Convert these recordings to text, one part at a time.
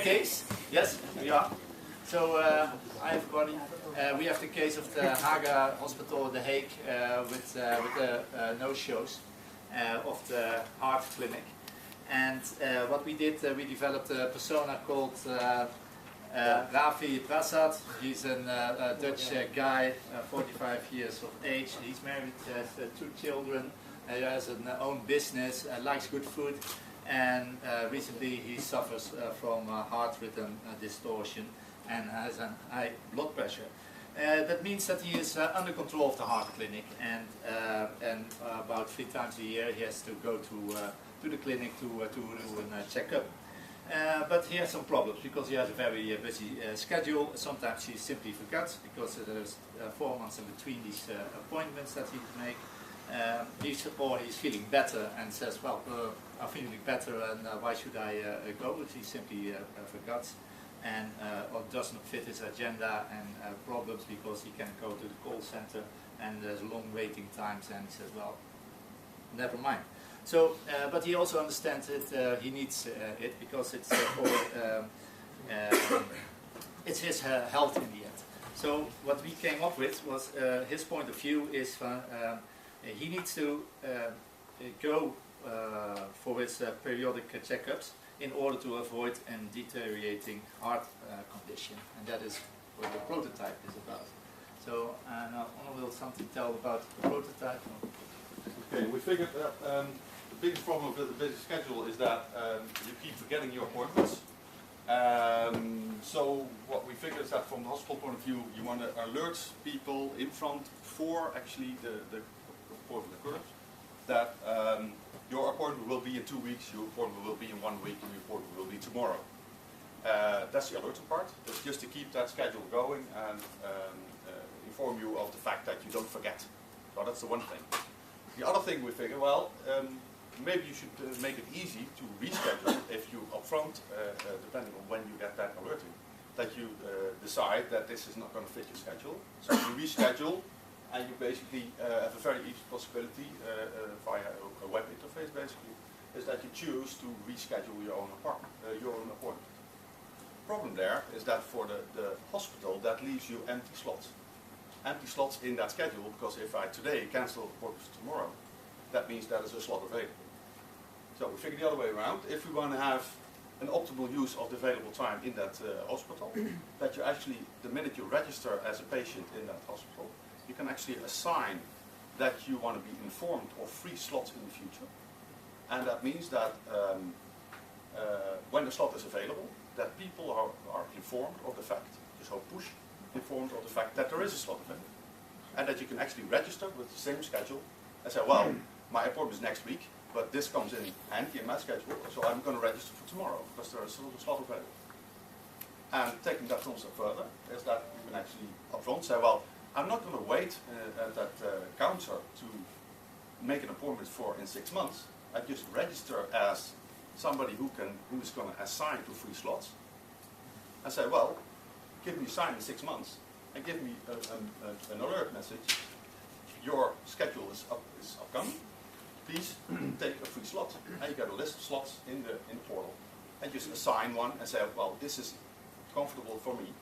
case. Yes, we are. So, hi everybody. We have the case of the Haga Hospital in The Hague with the no-shows of the heart clinic. And what we did, we developed a persona called Rafi Prasad. He's a Dutch guy, 45 years of age. He's married, has 2 children, he has an own business, likes good food, and recently he suffers from heart rhythm distortion and has a high blood pressure. That means that he is under control of the heart clinic, and about 3 times a year he has to go to the clinic to do a checkup. But he has some problems because he has a very busy schedule. Sometimes he simply forgets because there's 4 months in between these appointments that he can make. He's feeling better and says, well, I'm feeling better and why should I go? But he simply forgets and or does not fit his agenda, and problems because he can go to the call center and there's long waiting times, and he says, well, never mind. So, but he also understands that he needs it because it's it's his health in the end. So what we came up with was his point of view is he needs to go for his periodic checkups in order to avoid a deteriorating heart condition, and that is what the prototype is about. So now Anna will something tell about the prototype. Okay, we figured that the biggest problem with the busy schedule is that you keep forgetting your appointments. So what we figured is that from the hospital point of view, you want to alert people in front before actually the appointment occurs that your appointment will be in 2 weeks, your appointment will be in 1 week, and your appointment will be tomorrow. That's the alerting part. It's just to keep that schedule going and inform you of the fact that you don't forget. So that's the one thing. The other thing we figured, well, maybe you should make it easy to reschedule if you upfront, depending on when you get that alerting, that you decide that this is not going to fit your schedule. So you reschedule, and you basically have a very easy possibility via a web interface, basically, is that you choose to reschedule your own appointment. The problem there is that for the hospital, that leaves you empty slots. Empty slots in that schedule, because if I today cancel appointments tomorrow, that means that is a slot available. So we figure the other way around. If we want to have an optimal use of the available time in that hospital, that you actually, the minute you register as a patient in that hospital, you can actually assign that you want to be informed of free slots in the future. And that means that when the slot is available, that people are informed of the fact, so push informed of the fact that there is a slot available. And that you can actually register with the same schedule and say, well, my appointment is next week, but this comes in handy in my schedule, so I'm going to register for tomorrow because there is a slot available. And taking that one step further is that you can actually upfront say, well, I'm not going to wait at that counter to make an appointment for in 6 months. I just register as somebody who is going to assign 2 free slots. And say, well, give me a sign in 6 months and give me an alert message. Your schedule is upcoming. Please take a free slot. And you get a list of slots in the portal. And just assign one and say, well, this is comfortable for me.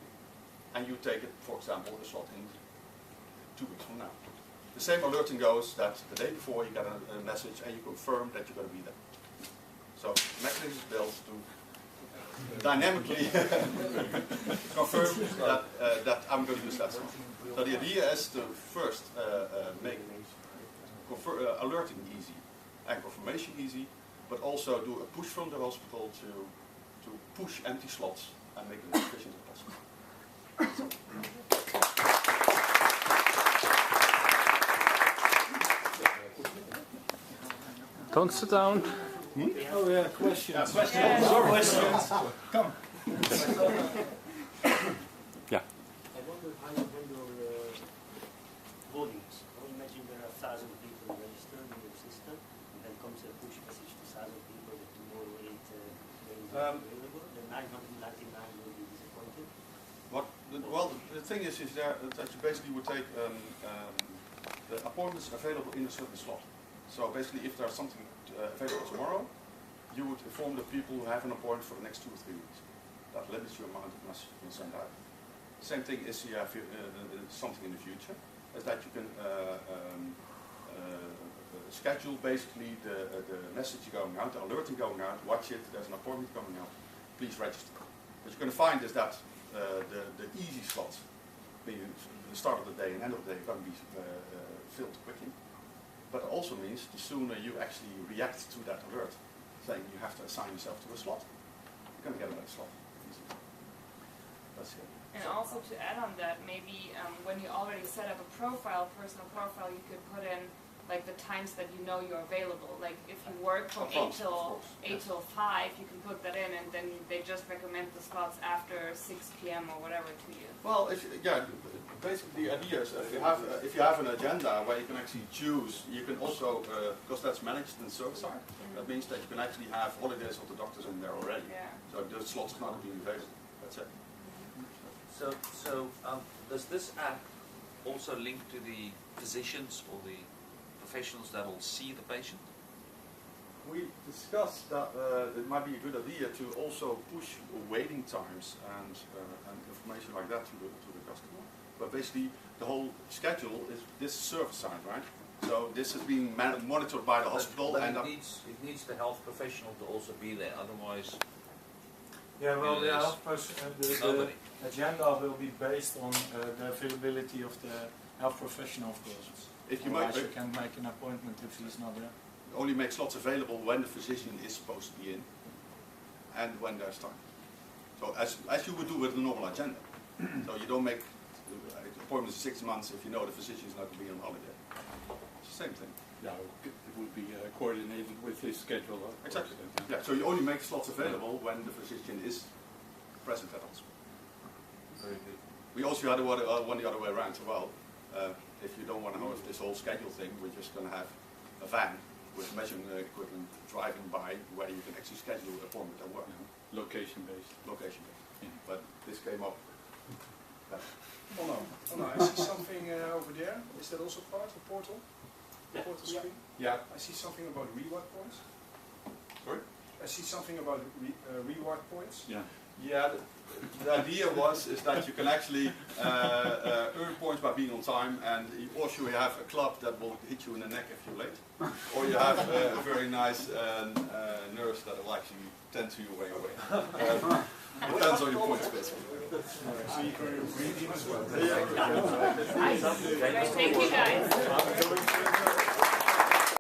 And you take it, for example, a slot in 2 weeks from now. The same alerting goes that the day before you get a message and you confirm that you're going to be there. So the mechanism is built to dynamically confirm that I'm going to use that slot. So the idea is to first make alerting easy and confirmation easy, but also do a push from the hospital to push empty slots and make it as efficient as possible. Don't sit down. Oh yeah, questions. Questions. Come. Yeah. I wonder how you handle volumes. I would imagine there are 1,000 people registered in your system, and then comes a push message to 1,000 people that tomorrow 8 is available. The 999 will be disappointed. Well, the thing is that you basically would take the appointments available in a certain slot. So basically, if there's something available tomorrow, you would inform the people who have an appointment for the next 2 or 3 weeks. That limits your amount of message you can send out. Same thing is you have something in the future, is that you can schedule basically the message going out, the alerting going out, watch it, there's an appointment coming out, please register. What you're going to find is that the easy slots, being the start of the day and end of the day, are going to be filled quickly. But it also means the sooner you actually react to that alert, saying you have to assign yourself to a slot, you're going to get a better slot. That's it. And also to add on that, maybe when you already set up a profile, personal profile, you could put in like the times that you know you're available. Like if you work from 8 till 5, you can put that in, and then they just recommend the slots after 6 p.m. or whatever to you. Well, basically the idea is if you have an agenda where you can actually choose, you can also, because that's managed in the server side, that means that you can actually have holidays of the doctors in there already. Yeah. So those slots are not being available. That's it. So does this app also link to the physicians or the professionals that will see the patient? We discussed that it might be a good idea to also push waiting times and information like that to the customer. But basically, the whole schedule is this server side, right? So this is being monitored by the hospital, but and it needs the health professional to also be there. Otherwise, Yeah, well, the Yes. the agenda will be based on the availability of the health professional, of course. if you Otherwise, you can make an appointment if he's not there. only make slots available when the physician is supposed to be in, and when there's time. So as you would do with a normal agenda. So you don't make appointments 6 months if you know the physician is not going to be on holiday. It's the same thing. Yeah, it would be coordinated with his schedule. Exactly. Yeah. So you only make slots available when the physician is present at hospital. very good. We also had one the other way around as well. If you don't want to have this whole schedule thing, we're just going to have a van with measuring equipment driving by where you can actually schedule an appointment at work. Location based. Location based. Yeah. But this came up. Oh no, I see something over there. Is that also part of the portal? The portal screen? Yeah. I see something about reward points. Sorry? I see something about reward points. Yeah. Yeah, the idea is that you can actually earn points by being on time, and also you have a club that will hit you in the neck if you're late, or you have a very nice nurse that will actually tend to you way away. Depends on your points, basically. So you can redeem as well. Nice. Thank you guys.